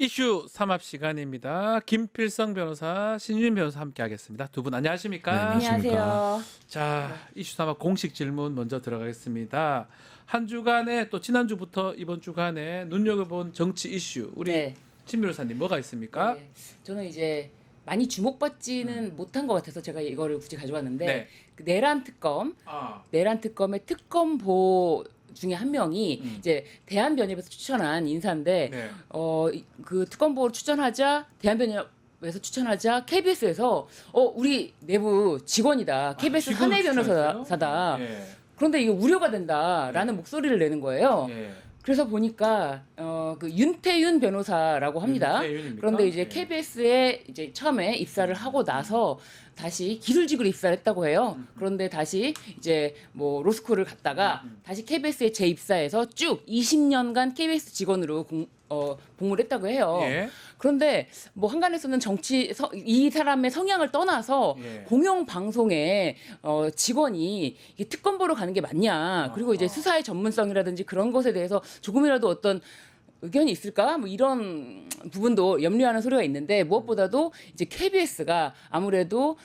이슈 삼합 시간입니다. 김필성 변호사, 신유진 변호사 함께하겠습니다. 두 분 안녕하십니까? 네, 안녕하세요. 자, 이슈 삼합 공식 질문 먼저 들어가겠습니다. 한 주간에 또 지난주부터 이번 주간에 눈여겨본 정치 이슈 우리 네. 신 변호사님 뭐가 있습니까? 네. 저는 이제 많이 주목받지는 못한 것 같아서 제가 이거를 굳이 가져왔는데 네. 그 내란 특검의 특검보 중에 한 명이 이제 대한변협에서 추천한 인사인데 네. 그 특검보를 추천하자 대한변협에서 추천하자 KBS에서 우리 내부 직원이다. KBS 직원 사내 추천했어요? 변호사다. 예. 그런데 이게 우려가 된다라는 목소리를 내는 거예요. 예. 그래서 보니까 그 윤태윤 변호사라고 합니다. 윤태윤입니까? 그런데 이제 예. KBS에 이제 처음에 입사를 하고 나서 다시 기술직으로 입사를 했다고 해요. 그런데 다시 이제 뭐 로스쿨을 갔다가 다시 KBS에 재입사해서 쭉 20년간 KBS 직원으로 복무를 했다고 해요. 예. 그런데 뭐 한간에서는 이 사람의 성향을 떠나서 예. 공영 방송에 직원이 이게 특검 보러 가는 게 맞냐, 그리고 이제 수사의 전문성이라든지 그런 것에 대해서 조금이라도 어떤 의견이 있을까? 뭐 이런 부분도 염려하는 소리가 있는데 무엇보다도 이제 KBS가 아무래도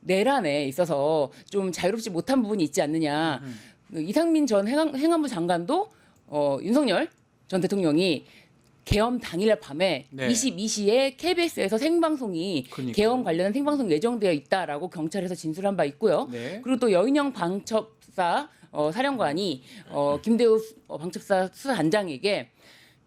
내란에 있어서 좀 자유롭지 못한 부분이 있지 않느냐. 이상민 전 행안부 장관도 윤석열 전 대통령이 계엄 당일 밤에 네. 22시에 KBS에서 생방송이 그러니까요. 계엄 관련한 생방송 예정되어 있다라고 경찰에서 진술한 바 있고요. 네. 그리고 또 여인영 방첩사 사령관이 김대우 방첩사 수사단장에게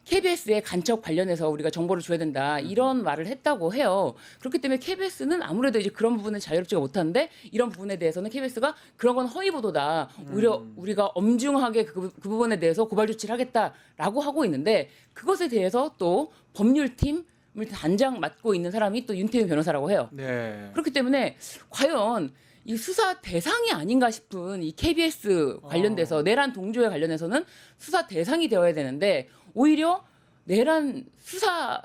KBS의 간첩 관련해서 우리가 정보를 줘야 된다 이런 말을 했다고 해요. 그렇기 때문에 KBS는 아무래도 이제 그런 부분은 자유롭지가 못한데 이런 부분에 대해서는 KBS가 그런 건 허위 보도다. 오히려 우리가 엄중하게 그 부분에 대해서 고발 조치를 하겠다라고 하고 있는데 그것에 대해서 또 법률팀을 단장 맡고 있는 사람이 또 윤태윤 변호사라고 해요. 네. 그렇기 때문에 과연 이 수사 대상이 아닌가 싶은 이 KBS 관련돼서 내란 동조에 관련해서는 수사 대상이 되어야 되는데 오히려 내란 수사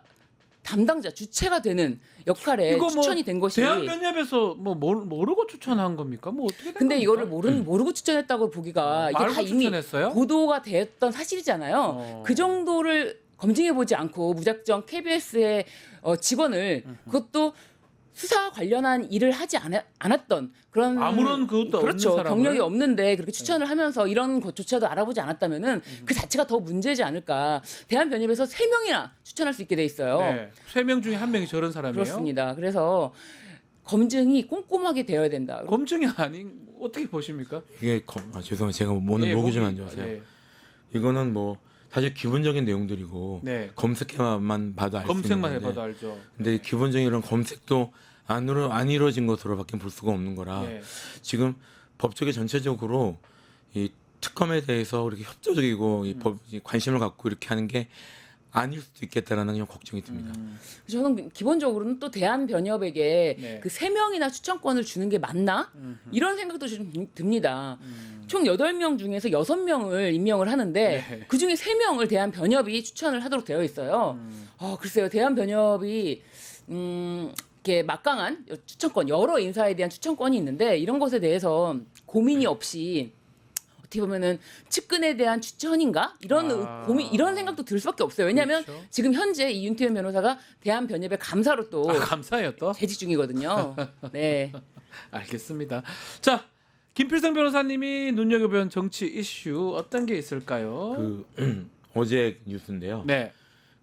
담당자 주체가 되는 역할에 이거 추천이 된 것이 대한변협에서 뭐 모르고 추천한 겁니까? 뭐 어떻게 된 근데 겁니까? 이거를 모르고 추천했다고 보기가 이게 알고 다 이미 추천했어요? 보도가 됐던 사실이잖아요. 그 정도를 검증해 보지 않고 무작정 KBS의 직원을 그것도 수사 관련한 일을 하지 않았던 그런 아무런 그것도 없는 그렇죠. 사람을? 경력이 없는데 그렇게 추천을 하면서 이런 것조차도 알아보지 않았다면은 그 자체가 더 문제지 않을까. 대한변협에서 3명이나 추천할 수 있게 돼 있어요. 네. 3명 중에 1명이 저런 사람이에요. 그렇습니다. 그래서 검증이 꼼꼼하게 되어야 된다. 검증이 아닌 어떻게 보십니까? 이게 죄송해요. 제가 오늘 예, 목이 좀 목이- 안 좋아서요. 예. 이거는 뭐 사실 기본적인 내용들이고 네. 검색해만 봐도 알 수 있는 검색만 건데 해봐도 알죠. 근데 기본적인 이런 검색도 안 이루어진 것으로밖에 볼 수가 없는 거라 네. 지금 법조계 전체적으로 이 특검에 대해서 이렇게 협조적이고 이 관심을 갖고 이렇게 하는 게 아닐 수도 있겠다라는 그냥 걱정이 듭니다. 저는 기본적으로는 또 대한변협에게 네. 그 3명이나 추천권을 주는 게 맞나? 이런 생각도 좀 듭니다. 총 8명 중에서 6명을 임명을 하는데 네. 그중에 3명을 대한변협이 추천을 하도록 되어 있어요. 글쎄요. 대한변협이 이렇게 막강한 추천권, 여러 인사에 대한 추천권이 있는데 이런 것에 대해서 고민이 없이 어떻게 보면은 측근에 대한 추천인가 이런 이런 생각도 들 수밖에 없어요. 왜냐하면 그렇죠. 지금 현재 이 윤태현 변호사가 대한변협의 감사로 또 감사해요 또. 재직 중이거든요. 네. 알겠습니다. 자, 김필성 변호사님이 눈여겨본 정치 이슈 어떤 게 있을까요? 어제 뉴스인데요. 네.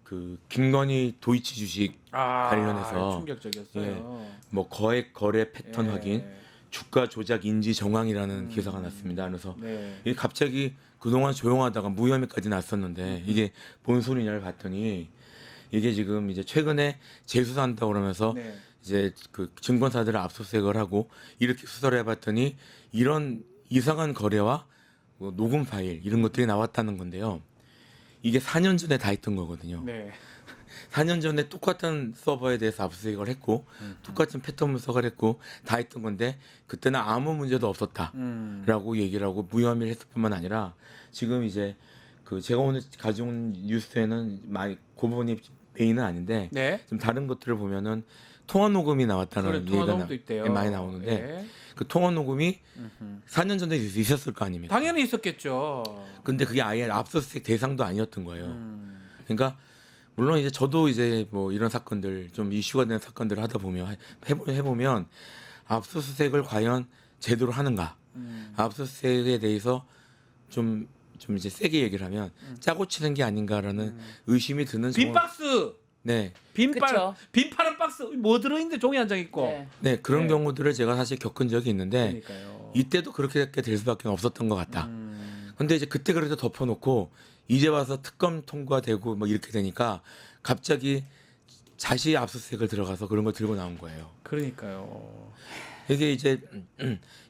그 김건희 도이치 주식 관련해서 충격적이었어요. 뭐 거액 거래 패턴 예. 확인, 주가 조작 인지 정황이라는 기사가 났습니다. 그래서 네. 이게 갑자기 그동안 조용하다가 무혐의까지 났었는데 이게 뭔 소리냐를 봤더니 이게 지금 이제 최근에 재수사한다고 그러면서 네. 이제 그 증권사들을 압수수색을 하고 이렇게 수사를 해봤더니 이런 이상한 거래와 뭐 녹음 파일 이런 것들이 나왔다는 건데요. 이게 4년 전에 다 했던 거거든요. 네. 4년 전에 똑같은 서버에 대해서 압수수색을 했고 똑같은 패턴 분석을 했고 다 했던 건데 그때는 아무 문제도 없었다라고 얘기를 하고 무혐의를 했을 뿐만 아니라 지금 이제 그 제가 오늘 가져온 뉴스에는 많이 그 부분이 메인은 아닌데 네. 좀 다른 것들을 보면은 통화 녹음이 나왔다는 그래, 통화 얘기가 녹음도 있대요. 많이 나오는데 네. 그 통화 녹음이 4년 전에 있었을 거 아닙니까? 당연히 있었겠죠. 근데 그게 아예 압수수색 대상도 아니었던 거예요. 그러니까 물론 이제 저도 이제 뭐 이런 사건들 좀 이슈가 되는 사건들을 하다 보면 해보면 압수수색을 과연 제대로 하는가? 압수수색에 대해서 좀 이제 세게 얘기를 하면 짜고 치는 게 아닌가라는 의심이 드는 빈 박스. 네, 그쵸. 빈 파란 박스 뭐 들어있는데 종이 한 장 있고. 네. 네 그런 네. 경우들을 제가 사실 겪은 적이 있는데 그러니까요. 이때도 그렇게 될 수밖에 없었던 것 같다. 근데 이제 그때 그래도 덮어놓고 이제 와서 특검 통과되고 뭐 이렇게 되니까 갑자기 다시 압수수색을 들어가서 그런 걸 들고 나온 거예요. 그러니까요. 이게 이제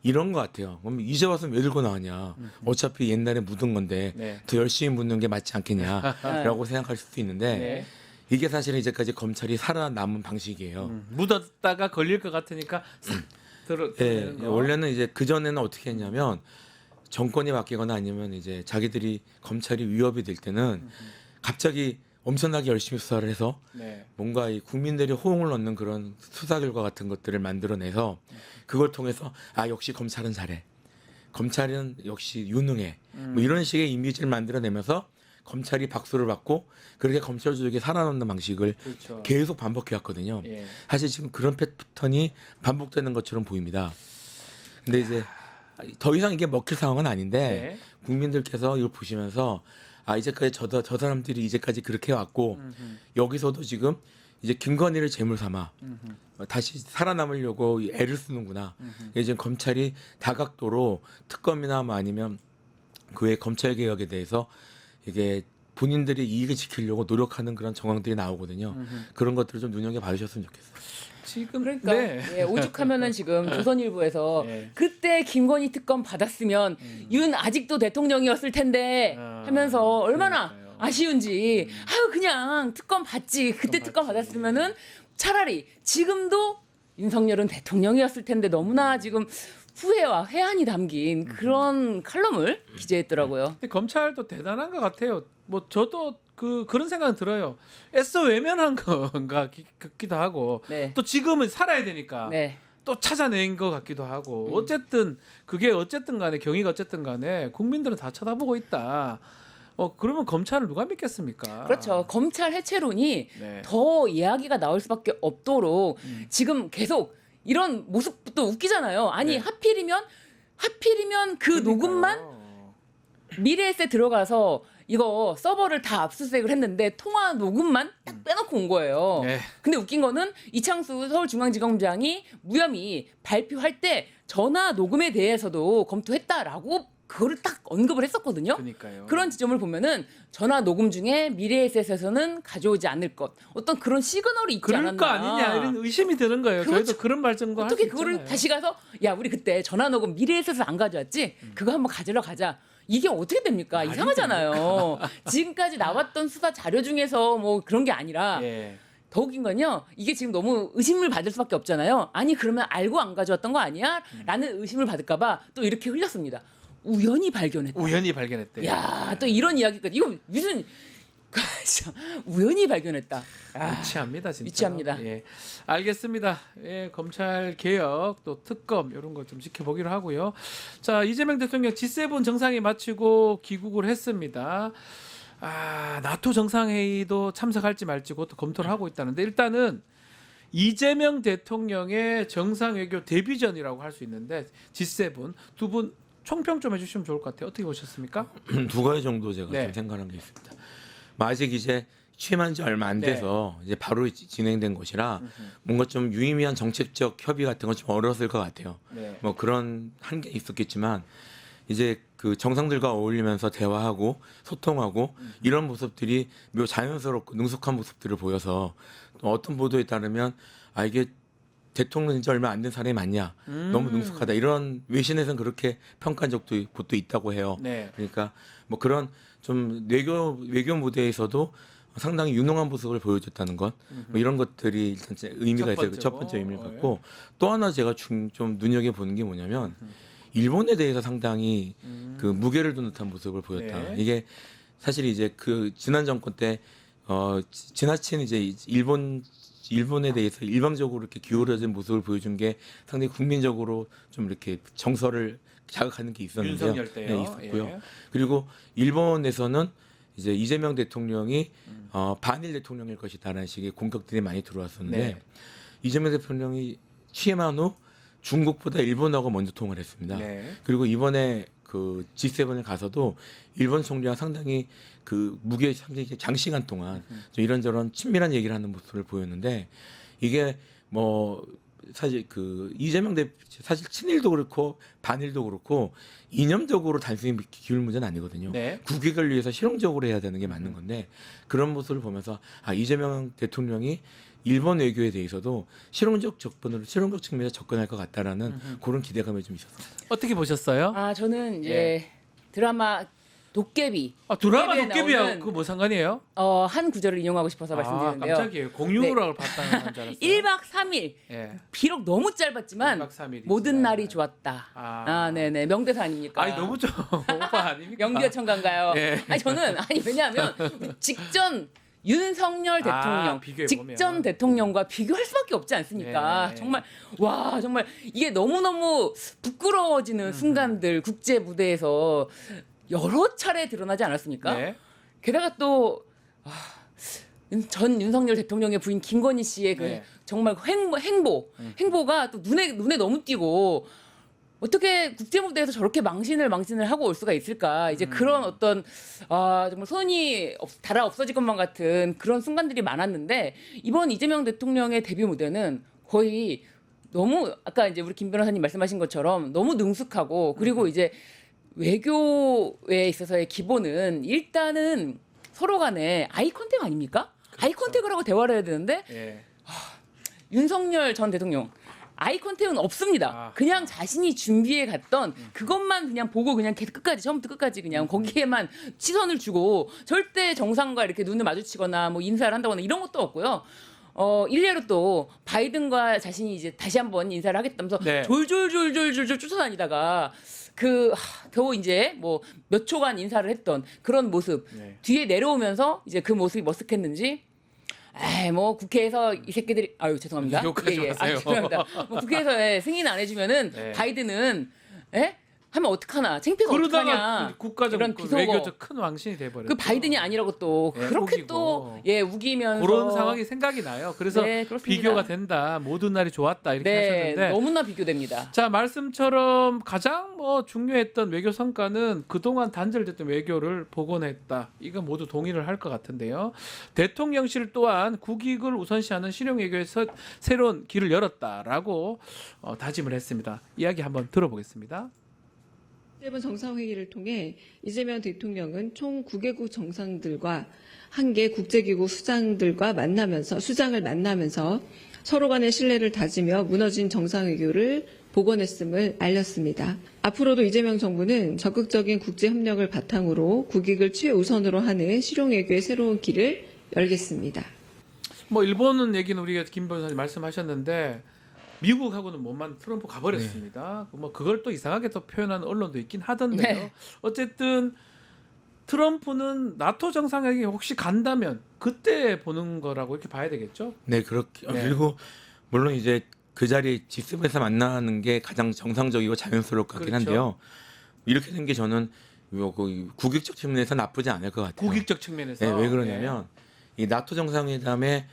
이런 것 같아요. 그럼 이제 와서 왜 들고 나왔냐? 어차피 옛날에 묻은 건데 네. 더 열심히 묻는 게 맞지 않겠냐라고 생각할 수도 있는데 네. 이게 사실은 이제까지 검찰이 살아남은 방식이에요. 묻었다가 걸릴 것 같으니까 싹 예, 들어내는 거. 원래는 이제 그 전에는 어떻게 했냐면 정권이 바뀌거나 아니면 이제 자기들이 검찰이 위협이 될 때는 갑자기 엄청나게 열심히 수사를 해서 네. 뭔가 이 국민들이 호응을 얻는 그런 수사 결과 같은 것들을 만들어내서 그걸 통해서 아 역시 검찰은 잘해, 검찰은 역시 유능해, 뭐 이런 식의 이미지를 만들어내면서 검찰이 박수를 받고 그렇게 검찰 조직이 살아남는 방식을 그렇죠. 계속 반복해 왔거든요. 예. 사실 지금 그런 패턴이 반복되는 것처럼 보입니다. 근데 이제 더 이상 이게 먹힐 상황은 아닌데 네. 국민들께서 이걸 보시면서 아 이제까지 저 사람들이 이제까지 그렇게 왔고 여기서도 지금 이제 김건희를 제물 삼아 다시 살아남으려고 애를 쓰는구나. 이제 검찰이 다각도로 특검이나 뭐 아니면 그 외 검찰 개혁에 대해서 이게 본인들이 이익을 지키려고 노력하는 그런 정황들이 나오거든요. 그런 것들을 좀 눈여겨 봐주셨으면 좋겠어요. 지금 그러니까 네. 예, 오죽하면은 지금 조선일보에서 네. 그때 김건희 특검 받았으면 윤 아직도 대통령이었을 텐데 아, 하면서 얼마나 그러니까요. 아쉬운지 아유 그냥 특검 받지 그때 특검 받았으면은 차라리 지금도 윤석열은 대통령이었을 텐데 너무나 지금 후회와 회한이 담긴 그런 칼럼을 기재했더라고요. 근데 검찰도 대단한 것 같아요. 뭐 저도 그런 생각은 들어요. 애써 외면한 건가 같기도 하고 네. 또 지금은 살아야 되니까 네. 또 찾아낸 것 같기도 하고 어쨌든 그게 어쨌든 간에 경위가 어쨌든 간에 국민들은 다 쳐다보고 있다. 그러면 검찰을 누가 믿겠습니까? 그렇죠. 검찰 해체론이 네. 더 이야기가 나올 수밖에 없도록 지금 계속 이런 모습도 웃기잖아요. 아니 네. 하필이면 그 녹음만 미래에셋 들어가서 이거 서버를 다 압수수색을 했는데 통화 녹음만 딱 빼놓고 온 거예요. 네. 근데 웃긴 거는 이창수 서울중앙지검장이 무혐의 발표할 때 전화 녹음에 대해서도 검토했다라고 그거를 딱 언급을 했었거든요. 그러니까요. 그런 지점을 보면은 전화 녹음 중에 미래에셋에서는 가져오지 않을 것 어떤 그런 시그널이 있지 그럴 않았나. 거 아니냐 이런 의심이 드는 거예요. 그렇죠. 저희도 그런 말씀도 할수 어떻게 있잖아요. 그거를 다시 가서 야 우리 그때 전화 녹음 미래에셋에서 안 가져왔지? 그거 한번 가지러 가자. 이게 어떻게 됩니까? 말이 이상하잖아요. 지금까지 나왔던 수사 자료 중에서 뭐 그런 게 아니라 예. 더 웃긴 건요. 이게 지금 너무 의심을 받을 수밖에 없잖아요. 아니 그러면 알고 안 가져왔던 거 아니야? 라는 의심을 받을까 봐 또 이렇게 흘렸습니다. 우연히 발견했다. 우연히 발견했대. 야, 또 이런 이야기까지. 이거 무슨 참, 우연히 발견했다. 아, 유치합니다, 진짜. 유치합니다. 예, 알겠습니다. 예, 검찰 개혁 또 특검 이런 거 좀 지켜보기로 하고요. 자, 이재명 대통령 G7 정상회 마치고 귀국을 했습니다. 나토 정상회의도 참석할지 말지 그것도 검토를 하고 있다는데 일단은 이재명 대통령의 정상외교 데뷔전이라고 할 수 있는데 G7 두 분 총평 좀 해주시면 좋을 것 같아요. 어떻게 보셨습니까? 두 가지 정도 제가 네. 좀 생각한 게 있습니다. 아직 이제 취임한 지 얼마 안 돼서 이제 바로 진행된 것이라 뭔가 좀 유의미한 정책적 협의 같은 건 좀 어려웠을 것 같아요. 네. 뭐 그런 한계 있었겠지만 이제 그 정상들과 어울리면서 대화하고 소통하고 이런 모습들이 매우 자연스럽고 능숙한 모습들을 보여서 또 어떤 보도에 따르면 이게 대통령인 지 얼마 안 된 사람이 맞냐 너무 능숙하다 이런 외신에서는 그렇게 평가한 적도 곳도 있다고 해요. 네. 그러니까 뭐 그런 좀 외교 무대에서도 상당히 유능한 모습을 보여줬다는 것, 뭐 이런 것들이 일단 의미가 있어요. 첫 번째 의미를 갖고 또 하나 제가 좀 눈여겨 보는 게 뭐냐면 일본에 대해서 상당히 그 무게를 둔 듯한 모습을 보였다. 네. 이게 사실 이제 그 지난 정권 때 지나친 이제 일본에 대해서 일방적으로 이렇게 기울어진 모습을 보여준 게 상당히 국민적으로 좀 이렇게 정서를 자극하는 게 있었는데요. 윤석열 때요. 네, 있었고요. 예. 그리고 일본에서는 이제 이재명 대통령이 반일 대통령일 것이다라는 식의 공격들이 많이 들어왔었는데 네. 이재명 대통령이 취임한 후 중국보다 일본하고 먼저 통화를 했습니다. 네. 그리고 이번에 그 G7을 가서도 일본 총리와 상당히 그 무게 상당히 장시간 동안 좀 이런저런 친밀한 얘기를 하는 모습을 보였는데 이게 뭐 사실 그 이재명 대 사실 친일도 그렇고 반일도 그렇고 이념적으로 단순히 기울 문제는 아니거든요. 네. 국익을 위해서 실용적으로 해야 되는 게 맞는 건데 그런 모습을 보면서 아 이재명 대통령이 일본 외교에 대해서도 실용적 측면에서 접근할 것 같다라는 그런 기대감이 좀 있었어요. 어떻게 보셨어요? 아 저는 이제 드라마 도깨비 드라마 도깨비에 도깨비하고 나오는 그거 뭐 상관이에요? 한 구절을 인용하고 싶어서 말씀드리는데요. 깜짝이에요. 공유라고 봤다는 줄 알았어요. 1박 3일 예. 비록 너무 짧았지만 1박 3일이지만. 모든 날이 좋았다. 아. 네네 명대사 아닙니까? 아니 너무 좀 오빠 아닙니까? 연기가 청가인가요? 예. 아니 저는 왜냐하면 직전 윤석열 대통령 비교해 직전 보면. 대통령과 비교할 수밖에 없지 않습니까? 예. 정말 와 정말 이게 너무너무 부끄러워지는 순간들 국제 무대에서 여러 차례 드러나지 않았습니까? 네. 게다가 또 전 윤석열 대통령의 부인 김건희 씨의 그 네. 정말 행보가 또 눈에 너무 띄고 어떻게 국제 무대에서 저렇게 망신을 하고 올 수가 있을까? 이제 그런 어떤 정말 손이 달아 없어질 것만 같은 그런 순간들이 많았는데 이번 이재명 대통령의 데뷔 무대는 거의 너무 아까 이제 우리 김 변호사님 말씀하신 것처럼 너무 능숙하고 그리고 이제 외교에 있어서의 기본은 일단은 서로 간에 아이 컨택 아닙니까? 아이 컨택을 하고 대화를 해야 되는데 예. 윤석열 전 대통령 아이 컨택은 없습니다. 그냥 자신이 준비해 갔던 그것만 그냥 보고 그냥 계속 끝까지 처음부터 끝까지 그냥 거기에만 시선을 주고 절대 정상과 이렇게 눈을 마주치거나 뭐 인사를 한다거나 이런 것도 없고요. 일례로 또 바이든과 자신이 이제 다시 한번 인사를 하겠다면서 네. 졸졸 쫓아다니다가 겨우 이제 뭐 몇 초간 인사를 했던 그런 모습 네. 뒤에 내려오면서 이제 그 모습이 머쓱했는지 뭐 국회에서 이 새끼들이 죄송합니다. 욕하지 마세요. 죄송합니다. 뭐 국회에서 승인 안 해주면은 네. 바이든은 하면 어떡하나 창피해서 그러다가 어떡하냐 국가적 이런 그 비속어 외교적 큰 왕신이 돼버렸죠. 그 바이든이 아니라고 또 예, 그렇게 우기고. 또 우기면서 그런 상황이 생각이 나요. 그래서 네, 그렇습니다. 비교가 된다. 모든 날이 좋았다 이렇게 네 하셨는데 너무나 비교됩니다. 자 말씀처럼 가장 뭐 중요했던 외교 성과는 그동안 단절됐던 외교를 복원했다. 이건 모두 동의를 할 것 같은데요. 대통령실 또한 국익을 우선시하는 실용 외교에서 새로운 길을 열었다라고 다짐을 했습니다. 이야기 한번 들어보겠습니다. G7 정상회의를 통해 이재명 대통령은 총 9개국 정상들과 한 개 국제기구 수장을 만나면서 서로 간의 신뢰를 다지며 무너진 정상외교를 복원했음을 알렸습니다. 앞으로도 이재명 정부는 적극적인 국제협력을 바탕으로 국익을 최우선으로 하는 실용외교의 새로운 길을 열겠습니다. 뭐 일본은 얘기는 우리가 김 변호사님 말씀하셨는데 미국하고는 몸만 트럼프 가버렸습니다. 뭐 그걸 또 이상하게 또 표현하는 언론도 있긴 하던데요. 네. 어쨌든 트럼프는 나토 정상회의 혹시 간다면 그때 보는 거라고 이렇게 봐야 되겠죠? 네, 그렇게 네. 그리고 물론 이제 그 자리 G7에서 만나는 게 가장 정상적이고 자연스러울 것 같긴 그렇죠. 한데요. 이렇게 된 게 저는 국익적 측면에서 나쁘지 않을 것 같아요. 국익적 측면에서. 네, 왜 그러냐면 이 나토 정상회담에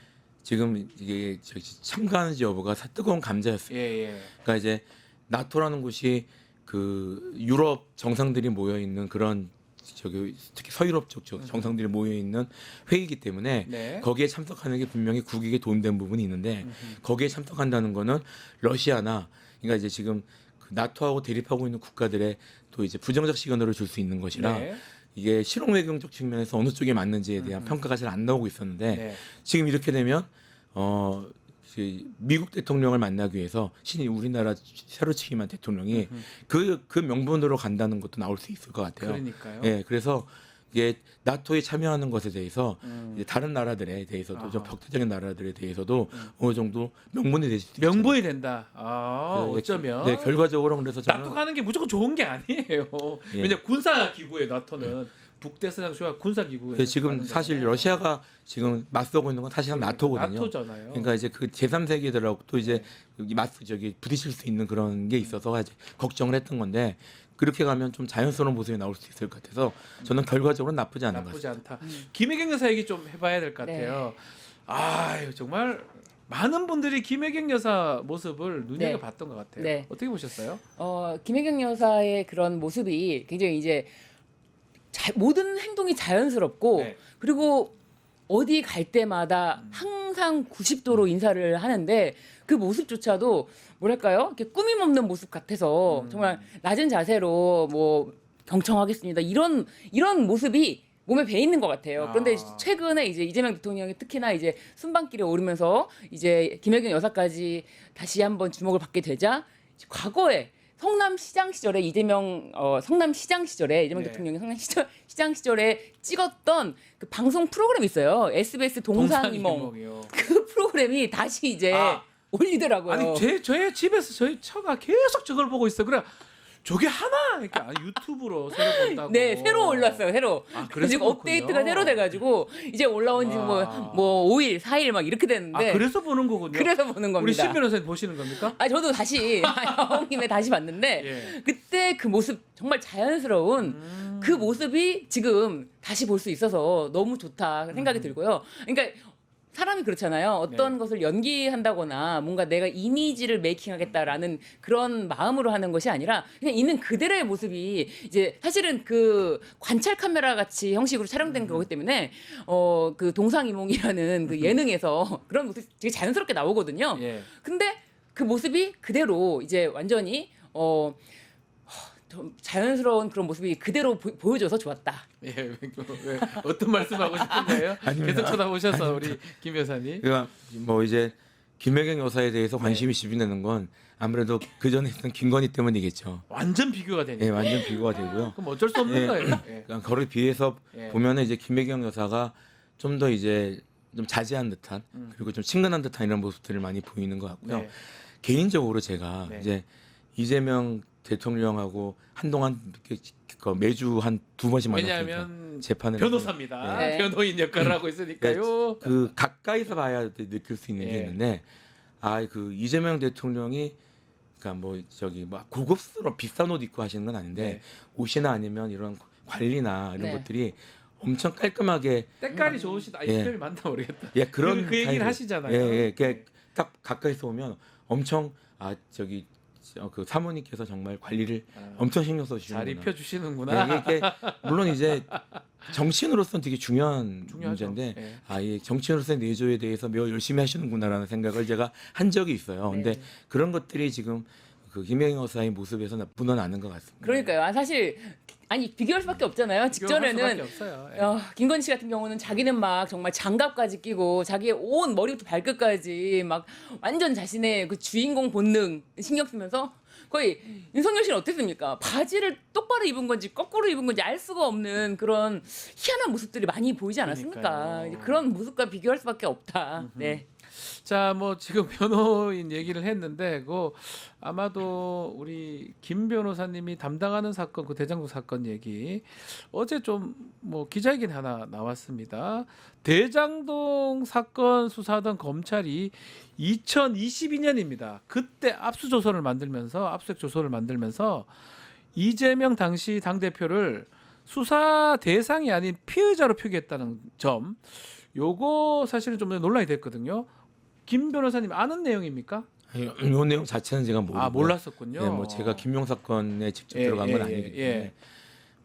지금 이게 참가하는지 여부가 뜨거운 감자였어요. 예. 그러니까 이제 나토라는 곳이 그 유럽 정상들이 모여 있는 그런 특히 서유럽 쪽 정상들이 모여 있는 회의이기 때문에 네. 거기에 참석하는 게 분명히 국익에 도움된 부분이 있는데 거기에 참석한다는 거는 러시아나 그러니까 이제 지금 그 나토하고 대립하고 있는 국가들의 또 이제 부정적 시그널을 줄 수 있는 것이라 네. 이게 실용외교적 측면에서 어느 쪽에 맞는지에 대한 평가가 잘 안 나오고 있었는데 네. 지금 이렇게 되면 미국 대통령을 만나기 위해서 신이 우리나라 새로 취임한 대통령이 그 명분으로 간다는 것도 나올 수 있을 것 같아요. 그러니까요. 예, 그래서 이게 나토에 참여하는 것에 대해서 이제 다른 나라들에 대해서도 좀 아하. 적대적인 나라들에 대해서도 어느 정도 명분이 될 수 있죠. 명분이 된다. 네, 어쩌면. 네, 결과적으로 그래서 저는 나토 가는 게 무조건 좋은 게 아니에요. 예. 왜냐 군사 기구에 나토는 북대서양 조약 군사 기구에. 지금 사실 러시아가 지금 맞서고 있는 건 사실은 나토거든요. 나토잖아요. 그러니까 이제 그 제3세계들하고 또 이제 여기 부딪힐 수 있는 그런 게 있어서 이제 걱정을 했던 건데 그렇게 가면 좀 자연스러운 모습이 나올 수 있을 것 같아서 저는 결과적으로 나쁘지 않은 것 나쁘지 같습니다. 않다. 김혜경 여사 얘기 좀 해봐야 될 것 네. 같아요. 아 정말 많은 분들이 김혜경 여사 모습을 눈여겨봤던 것 같아요. 네. 어떻게 보셨어요? 김혜경 여사의 그런 모습이 굉장히 이제 모든 행동이 자연스럽고 네. 그리고 어디 갈 때마다 항상 90도로 인사를 하는데 그 모습조차도 뭐랄까요? 이렇게 꾸밈 없는 모습 같아서 정말 낮은 자세로 뭐 경청하겠습니다. 이런 모습이 몸에 배 있는 것 같아요. 그런데 아. 최근에 이제 이재명 대통령이 특히나 이제 순방길에 오르면서 이제 김혜경 여사까지 다시 한번 주목을 받게 되자 과거에 성남시장 시절에 성남시장 시절에 이재명 네. 대통령이 성남시장 시절에 찍었던 그 방송 프로그램이 있어요. SBS 동상이몽. 동상이몽이요. 그 프로그램이 다시 이제 아. 올리더라고요. 아니 저희 집에서 저희 처가 계속 저걸 보고 있어. 그래 저게 하나 이렇게 유튜브로 새로 본다고. 네, 새로 올랐어요. 새로. 아, 그래서 지금 업데이트가 새로 돼가지고 이제 올라온 지 와. 뭐 5일, 4일 막 이렇게 됐는데. 아 그래서 보는 거군요. 그래서 보는 겁니다. 우리 신 변호사님 보시는 겁니까? 아 저도 다시 형님의 다시 봤는데 예. 그때 그 모습 정말 자연스러운 그 모습이 지금 다시 볼 수 있어서 너무 좋다 생각이 들고요. 그러니까 사람이 그렇잖아요. 어떤 네. 것을 연기한다거나 뭔가 내가 이미지를 메이킹하겠다라는 그런 마음으로 하는 것이 아니라 그냥 있는 그대로의 모습이 이제 사실은 그 관찰 카메라 같이 형식으로 촬영된 거기 때문에 그 동상이몽이라는 그 예능에서 그런 모습이 되게 자연스럽게 나오거든요. 예. 근데 그 모습이 그대로 이제 완전히 좀 자연스러운 그런 모습이 그대로 보여줘서 좋았다. 예. 왜, 어떤 말씀하고 싶은 거예요? 계속 쳐다보셔서 우리 김 여사님. 그러니까 뭐 이제 김혜경 여사에 대해서 관심이 집중되는 건 아무래도 그 전에 있던 김건희 때문이겠죠. 완전 비교가 되니까. 예, 완전 비교가 되고요. 그럼 어쩔 수 없는 예. 거예요. 예. 그러니까 거를 비해서 예. 보면은 이제 김혜경 여사가 좀 더 이제 좀 자제한 듯한 그리고 좀 친근한 듯한 이런 모습들을 많이 보이는 것 같고요. 네. 개인적으로 제가 네. 이제 이재명 대통령하고 한동안 이렇게 매주 한 두 번씩 만났으니까 왜냐하면 재판을 변호사입니다. 네. 변호인 역할을 하고 있으니까요. 그 가까이서 봐야 느낄 수 있는 게 예. 있는데 그 이재명 대통령이 그러니까 뭐 저기 막 고급스러운 비싼 옷 입고 하시는 건 아닌데 네. 옷이나 아니면 이런 관리나 이런 네. 것들이 엄청 깔끔하게 때깔이 좋으시다. 이 예. 표현이 맞나 모르겠다. 예 그런 그 얘기를 타입이- 하시잖아요. 예, 예, 딱 가까이서 오면 엄청 저기 그 사모님께서 정말 관리를 엄청 신경 잘 써주시는구나. 입혀주시는구나. 예, 이게 물론 이제 정치인으로서는 되게 중요한 중요하죠. 문제인데 예. 이 정치인으로서의 내조에 대해서 매우 열심히 하시는구나라는 생각을 제가 한 적이 있어요. 근데 네. 그런 것들이 지금 그 김혜경 여사의 모습에서 묻어나는 것 같습니다. 그러니까요. 사실 비교할 수밖에 없잖아요. 비교할 수밖에 직전에는 없어요. 예. 김건희 씨 같은 경우는 자기는 막 정말 장갑까지 끼고 자기의 온 머리부터 발끝까지 막 완전 자신의 그 주인공 본능 신경 쓰면서 거의 윤석열 씨는 어땠습니까? 바지를 똑바로 입은 건지 거꾸로 입은 건지 알 수가 없는 그런 희한한 모습들이 많이 보이지 않았습니까? 그러니까요. 이제 그런 모습과 비교할 수밖에 없다. 네. 자, 뭐 지금 변호인 얘기를 했는데 그 아마도 우리 김 변호사님이 담당하는 사건 그 대장동 사건 얘기 어제 좀 뭐 기자회견 하나 나왔습니다. 대장동 사건 수사하던 검찰이 2022년입니다. 그때 압수수색 조서를 만들면서 이재명 당시 당 대표를 수사 대상이 아닌 피의자로 표기했다는 점. 요거 사실은 좀 논란이 됐거든요. 김 변호사님 아는 내용입니까? 이 내용 자체는 제가 모르고 몰랐었군요. 네, 뭐 제가 김용 사건에 직접 예, 들어간 건 예, 아니기 때문에 예.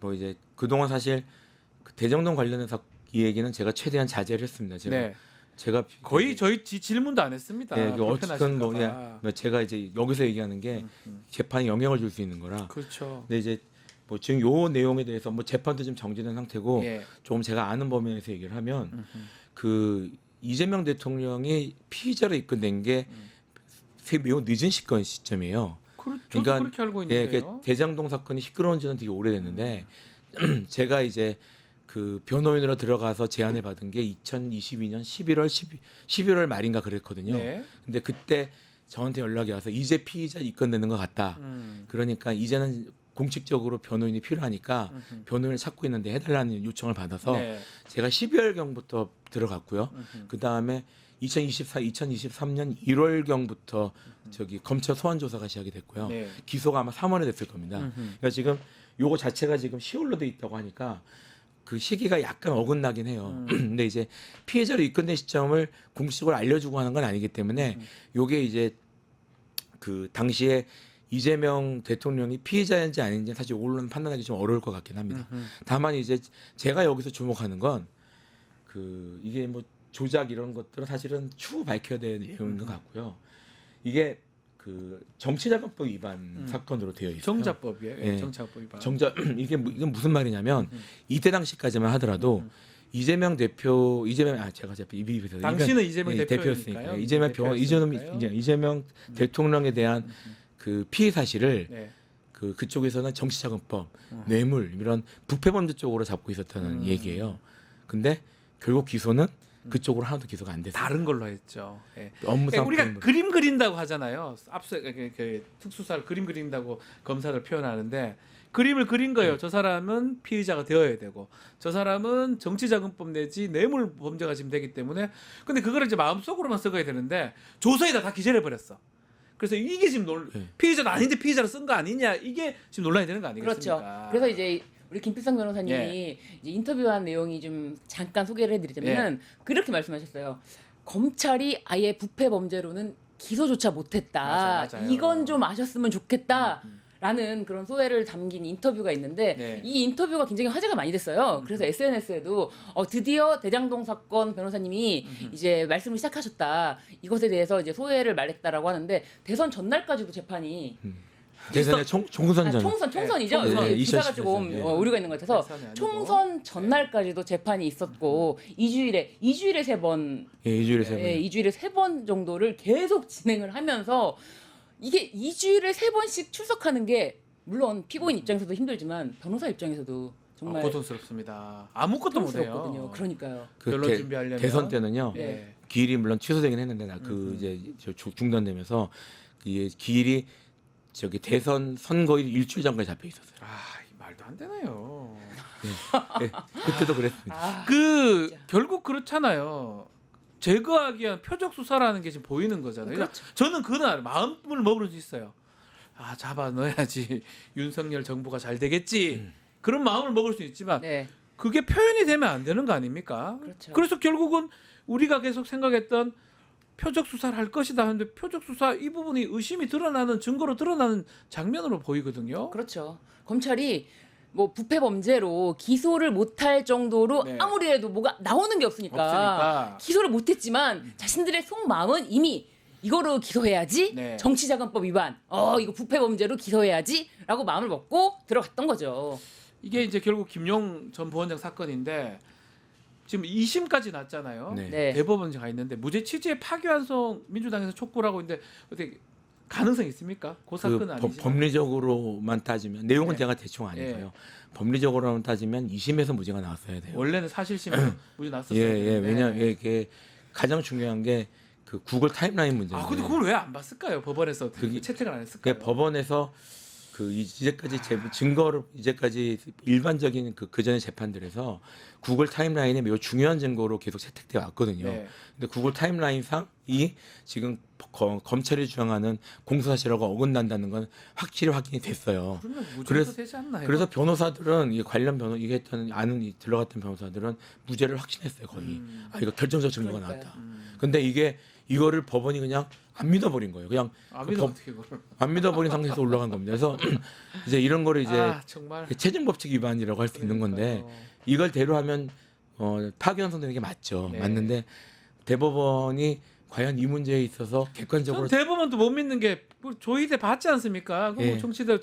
뭐 이제 그동안 사실 그 대정동 관련해서 이 얘기는 제가 최대한 자제를 했습니다. 네. 제가 거의 저희 질문도 안 했습니다. 예, 그 어쨌든 뭐 불편하실까 봐. 제가 이제 여기서 얘기하는 게 재판에 영향을 줄 수 있는 거라. 그렇죠. 근데 이제 뭐 지금 요 내용에 대해서 뭐 재판도 좀 정지된 상태고 예. 조금 제가 아는 범위에서 얘기를 하면 그 이재명 대통령이 피의자로 입건된 게 매우 늦은 시점이에요. 저도 그러니까 그렇게 알고 예, 있는데요. 대장동 사건이 시끄러운 지는 되게 오래됐는데 제가 이제 그 변호인으로 들어가서 제안을 받은 게 2022년 11월 말인가 그랬거든요. 네. 근데 그때 저한테 연락이 와서 이제 피의자 입건되는 것 같다. 그러니까 이제는 공식적으로 변호인이 필요하니까 변호인을 찾고 있는데 해달라는 요청을 받아서 네. 제가 12월경부터 들어갔고요. 그 다음에 2023년 1월경부터 저기 검찰 소환 조사가 시작이 됐고요. 네. 기소가 아마 3월에 됐을 겁니다. 그러니까 지금 요거 자체가 지금 10월로 돼 있다고 하니까 그 시기가 약간 어긋나긴 해요. 근데 이제 피해자로 입건된 시점을 공식적으로 알려주고 하는 건 아니기 때문에 요게 이제 그 당시에 이재명 대통령이 피해자인지 아닌지 사실 오늘은 판단하기 좀 어려울 것 같긴 합니다. 다만 이제 제가 여기서 주목하는 건 그 이게 뭐 조작 이런 것들은 사실은 추후 밝혀야 될 내용인 것 같고요. 이게 그 정치자금법 위반 사건으로 되어 있어요. 정자법이에요. 예. 정자법 위반. 이게 무슨 말이냐면 이때 당시까지만 하더라도 이재명 대표 제가 입에서 당신은 이재명 대표였으니까 대표였으니까요. 이재명 대통령에 대한 그 피해 사실을 네. 그쪽에서는 정치자금법, 뇌물 이런 부패범죄 쪽으로 잡고 있었다는 얘기예요. 근데 결국 기소는 그쪽으로 하나도 기소가 안 됐어요. 다른 걸로 했죠. 예. 업무상 우리가 비밀. 그림 그린다고 하잖아요. 앞서 특수사를 그림 그린다고 검사들 표현하는데 그림을 그린 거예요. 저 사람은 피의자가 되어야 되고 저 사람은 정치자금법 내지 뇌물 범죄가 지금 되기 때문에 근데 그거를 이제 마음속으로만 써가야 되는데 조서에다 다 기재를 해버렸어. 그래서 이게 지금 피의자도 아닌데 피의자로 쓴 거 아니냐 이게 지금 논란이 되는 거 아니겠습니까? 그렇죠. 그래서 이제 우리 김필성 변호사님이 예. 이제 인터뷰한 내용이 좀 잠깐 소개를 해드리자면 그렇게 말씀하셨어요. 검찰이 아예 부패 범죄로는 기소조차 못했다. 맞아요. 이건 좀 아셨으면 좋겠다. 라는 그런 소회를 담긴 인터뷰가 있는데 네. 이 인터뷰가 굉장히 화제가 많이 됐어요. 그래서 SNS에도 드디어 대장동 사건 변호사님이 이제 말씀을 시작하셨다. 이것에 대해서 이제 소회를 말했다라고 하는데 대선 전날까지도 재판이 대선의 총선 전 총선이죠. 네, 네, 기사가 2018 조금 네. 오류가 있는 것 같아서 대선이 아니고. 총선 전날까지도 재판이 있었고 2주일에 세 번, 일주일에 세 번. 2주일에 세 번 정도를 계속 진행을 하면서 이게 2주일에 세 번씩 출석하는 게 물론 피고인 입장에서도 힘들지만 변호사 입장에서도 정말 고통스럽습니다. 아무것도 못해요. 고통스럽거든요. 그러니까요. 결론 준비하려면. 대선 때는요. 예. 기일이 물론 취소되긴 했는데 이제 중단되면서 이 기일이 저기 대선 선거일 일주일 전까지 잡혀 있었어요. 이 말도 안 되나요. 네, 그때도 그랬습니다. 결국 그렇잖아요. 제거하기 위한 표적 수사라는 게 지금 보이는 거잖아요. 그렇죠. 저는 그날 마음을 먹을 수 있어요. 잡아 넣어야지 윤석열 정부가 잘 되겠지. 그런 마음을 먹을 수 있지만 네. 그게 표현이 되면 안 되는 거 아닙니까? 그렇죠. 그래서 결국은 우리가 계속 생각했던 표적 수사를 할 것이다 하는데 표적 수사 이 부분이 의심이 드러나는 증거로 드러나는 장면으로 보이거든요. 그렇죠. 검찰이 뭐 부패 범죄로 기소를 못할 정도로 네. 아무리 해도 뭐가 나오는 게 없으니까. 기소를 못했지만 자신들의 속마음은 이미 이거로 기소해야지. 네. 정치자금법 위반. 이거 부패 범죄로 기소해야지라고 마음을 먹고 들어갔던 거죠. 이게 이제 결국 김용 전 부원장 사건인데 지금 2심까지 났잖아요. 네. 네. 대법원에 가 있는데 무죄 취지의 파기환송 민주당에서 촉구를 하고 있는데 어떻게 가능성 있습니까? 그 사건은 아니지만. 법리적으로만 따지면 내용은 네. 제가 대충 아니고요. 법리적으로만 따지면 2심에서 무죄가 나왔어야 돼요. 원래는 사실심으로 무죄 났었어요. 예. 왜냐하면 이게 가장 중요한 게 그 구글 타임라인 문제인데. 근데 그걸 왜 안 봤을까요? 법원에서 채택을 안 했을까요? 그게 법원에서 이제까지 증거를 이제까지 일반적인 그 전의 재판들에서 구글 타임라인에 매우 중요한 증거로 계속 채택되어 왔거든요. 네. 근데 구글 타임라인상이 지금 검찰이 주장하는 공소사실하고 어긋난다는 건 확실히 확인이 됐어요. 그러면 무죄도 그래서- 되지 않나요? 그래서 변호사들은 이 관련 이게 했던 들어갔던 변호사들은 무죄를 확신했어요 거의. 이거 결정적 증거가 그러니까요. 나왔다. 근데 이거를 법원이 그냥 안 믿어버린 거예요. 그냥 아비도 어떻게 그걸? 안 믿어버린 상태에서 올라간 겁니다. 그래서 이제 이런 거를 이제 정말 체증법칙 위반이라고 할 수 있는 건데 이걸 대로하면 파기환송되는 게 맞죠. 네. 맞는데 대법원이 과연 이 문제에 있어서 전 객관적으로 대법원도 못 믿는 게 조의대 받지 않습니까? 그럼 예. 정치대로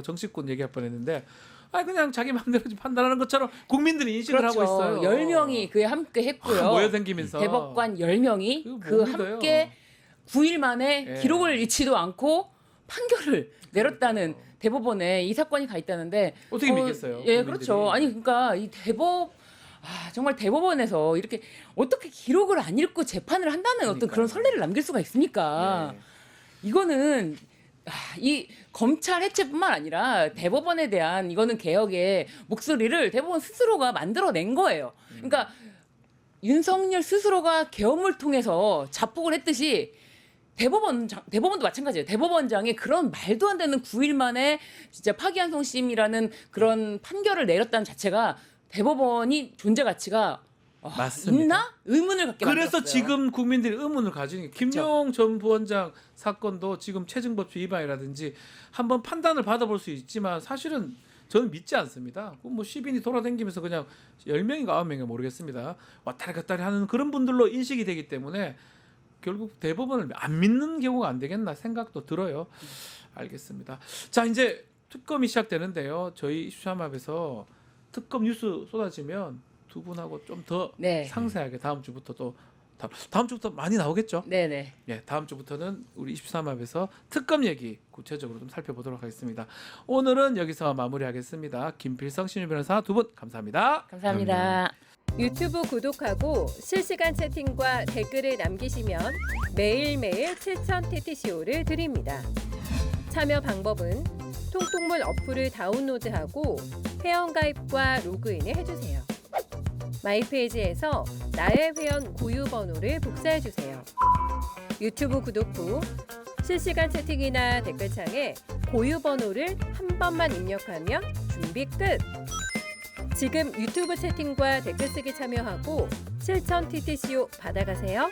정치권 얘기할 뻔했는데 그냥 자기 마음대로 판단하는 것처럼 국민들이 인식을 하고 있어요. 10명이 그에 함께 했고요. 모여다니면서 대법관 이거 10명이 못 그 믿어요. 함께 9일 만에 예. 기록을 잃지도 않고 판결을 내렸다는 대법원에 이 사건이 가 있다는데 어떻게 믿겠어요? 예, 국민들이. 그렇죠. 아니 그러니까 이 정말 대법원에서 이렇게 어떻게 기록을 안 읽고 재판을 한다는 어떤 그러니까요. 그런 선례를 남길 수가 있습니까? 네. 이거는 이 검찰 해체뿐만 아니라 대법원에 대한 이거는 개혁의 목소리를 대법원 스스로가 만들어낸 거예요. 그러니까 윤석열 스스로가 계엄을 통해서 자폭을 했듯이 대법원도 마찬가지예요. 대법원장이 그런 말도 안 되는 9일 만에 진짜 파기환송심이라는 그런 판결을 내렸다는 자체가 대법원이 존재 가치가 맞습니다. 있나? 의문을 갖게 그래서 만들었어요. 지금 국민들이 의문을 가지는 게 김용 전 부원장 사건도 지금 체증법규 위반이라든지 한번 판단을 받아볼 수 있지만 사실은 저는 믿지 않습니다. 뭐 시민이 돌아다니면서 그냥 10명인가 9명인가 모르겠습니다. 왔다리 갔다리 하는 그런 분들로 인식이 되기 때문에 결국 대법원을 안 믿는 경우가 안 되겠나 생각도 들어요. 알겠습니다. 자, 이제 특검이 시작되는데요. 저희 이슈삼합에서 특검 뉴스 쏟아지면 두 분하고 좀 더 네. 상세하게 다음 주부터 또 다음 주부터 많이 나오겠죠? 네네. 예, 다음 주부터는 우리 23합에서 특검 얘기 구체적으로 좀 살펴보도록 하겠습니다. 오늘은 여기서 마무리하겠습니다. 김필성 신유 변호사 두 분 감사합니다. 감사합니다. 유튜브 구독하고 실시간 채팅과 댓글을 남기시면 매일매일 7,000TTCO를 드립니다. 참여 방법은 통통물 어플을 다운로드하고 회원가입과 로그인을 해주세요. 마이페이지에서 나의 회원 고유 번호를 복사해주세요. 유튜브 구독 후 실시간 채팅이나 댓글창에 고유 번호를 한 번만 입력하면 준비 끝! 지금 유튜브 채팅과 댓글 쓰기 참여하고 7,000TTCO 받아가세요.